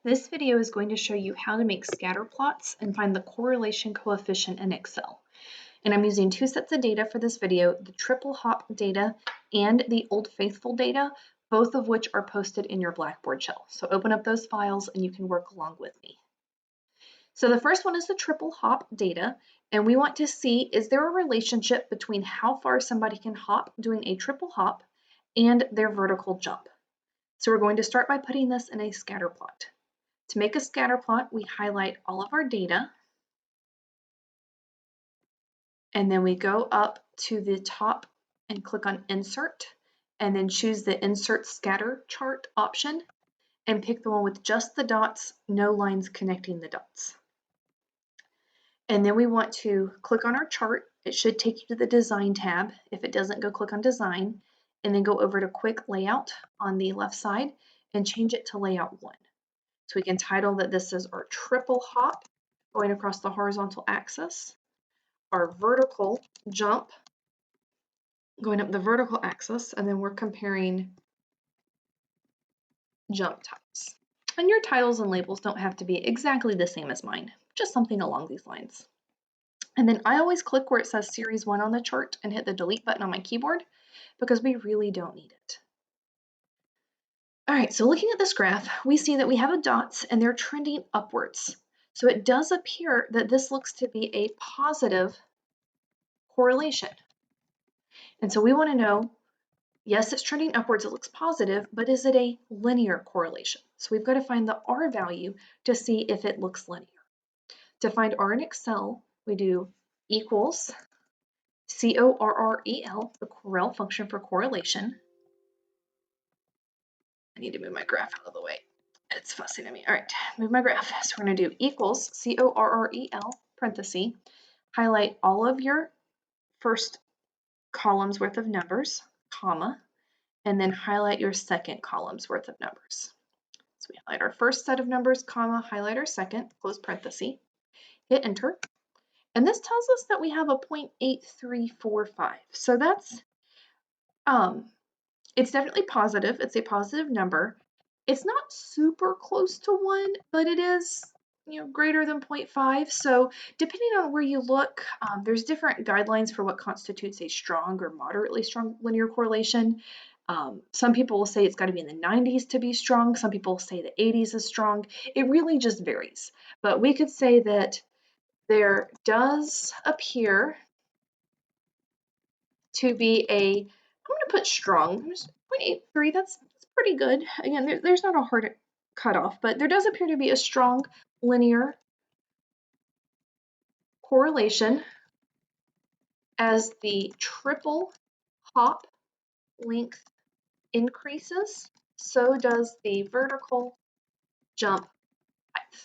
This video is going to show you how to make scatter plots and find the correlation coefficient in Excel. And I'm using two sets of data for this video, the triple hop data and the Old Faithful data, both of which are posted in your Blackboard shell. So open up those files and you can work along with me. So the first one is the triple hop data, and we want to see, is there a relationship between how far somebody can hop doing a triple hop and their vertical jump? So we're going to start by putting this in a scatter plot. To make a scatter plot, we highlight all of our data, and then we go up to the top and click on Insert, and then choose the Insert Scatter Chart option, and pick the one with just the dots, no lines connecting the dots. And then we want to click on our chart. It should take you to the Design tab. If it doesn't, go click on Design, and then go over to Quick Layout on the left side and change it to Layout 1. So we can title that this is our triple hop going across the horizontal axis, our vertical jump going up the vertical axis, and then we're comparing jump times. And your titles and labels don't have to be exactly the same as mine, just something along these lines. And then I always click where it says Series 1 on the chart and hit the delete button on my keyboard because we really don't need it. All right, so looking at this graph, we see that we have dots and they're trending upwards. So it does appear that this looks to be a positive correlation. And so we want to know, yes, it's trending upwards, it looks positive, but is it a linear correlation? So we've got to find the R value to see if it looks linear. To find R in Excel, we do equals CORREL, the Correl function for correlation. I need to move my graph out of the way. It's fussing at me. All right, move my graph. So we're going to do equals CORREL, parenthesis, highlight all of your first column's worth of numbers, comma, and then highlight your second column's worth of numbers. So we highlight our first set of numbers, comma, highlight our second, close parenthesis, hit enter. And this tells us that we have a 0.8345. So that's, it's definitely positive. It's a positive number. It's not super close to 1, but it is, greater than 0.5. So depending on where you look, there's different guidelines for what constitutes a strong or moderately strong linear correlation. Some people will say it's got to be in the 90s to be strong. Some people say the 80s is strong. It really just varies. But we could say that there does appear to be I'm going to put strong, 0.83, that's pretty good. Again, there's not a hard cutoff, but there does appear to be a strong linear correlation as the triple hop length increases, so does the vertical jump height.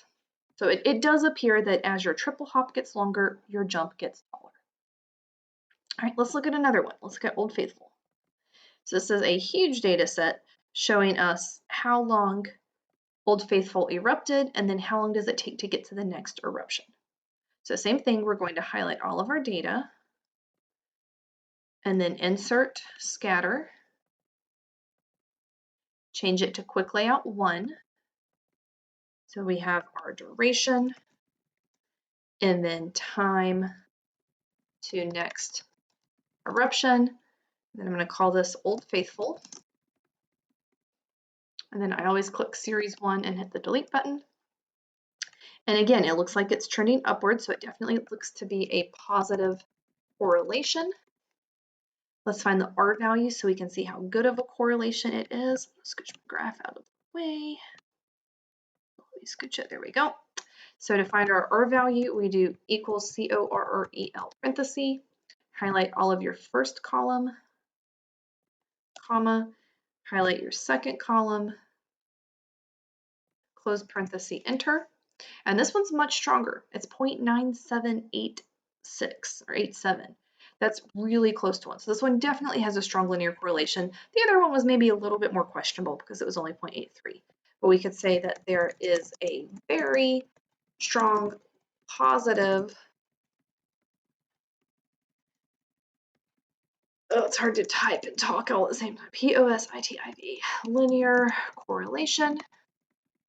So it does appear that as your triple hop gets longer, your jump gets taller. All right, let's look at another one. Let's look at Old Faithful. So this is a huge data set showing us how long Old Faithful erupted and then how long does it take to get to the next eruption. So same thing, we're going to highlight all of our data and then insert scatter, change it to quick layout 1. So we have our duration and then time to next eruption. Then I'm going to call this Old Faithful. And then I always click Series 1 and hit the delete button. And again, it looks like it's trending upwards, so it definitely looks to be a positive correlation. Let's find the R value so we can see how good of a correlation it is. Scooch my graph out of the way. Let me scooch it, there we go. So to find our R value, we do equals CORREL parenthesis, highlight all of your first column, comma, highlight your second column, close parenthesis, enter. And this one's much stronger. It's 0.9786 or 87. That's really close to 1. So this one definitely has a strong linear correlation. The other one was maybe a little bit more questionable because it was only 0.83. But we could say that there is a very strong positive, it's hard to type and talk all at the same time, positive linear correlation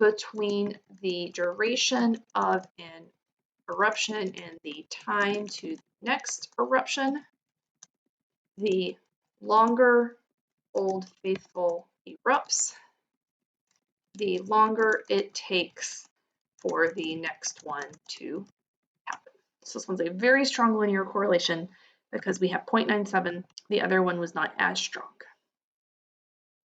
between the duration of an eruption and the time to the next eruption, the longer Old Faithful erupts, the longer it takes for the next one to happen. So this one's a very strong linear correlation because we have 0.97. The other one was not as strong.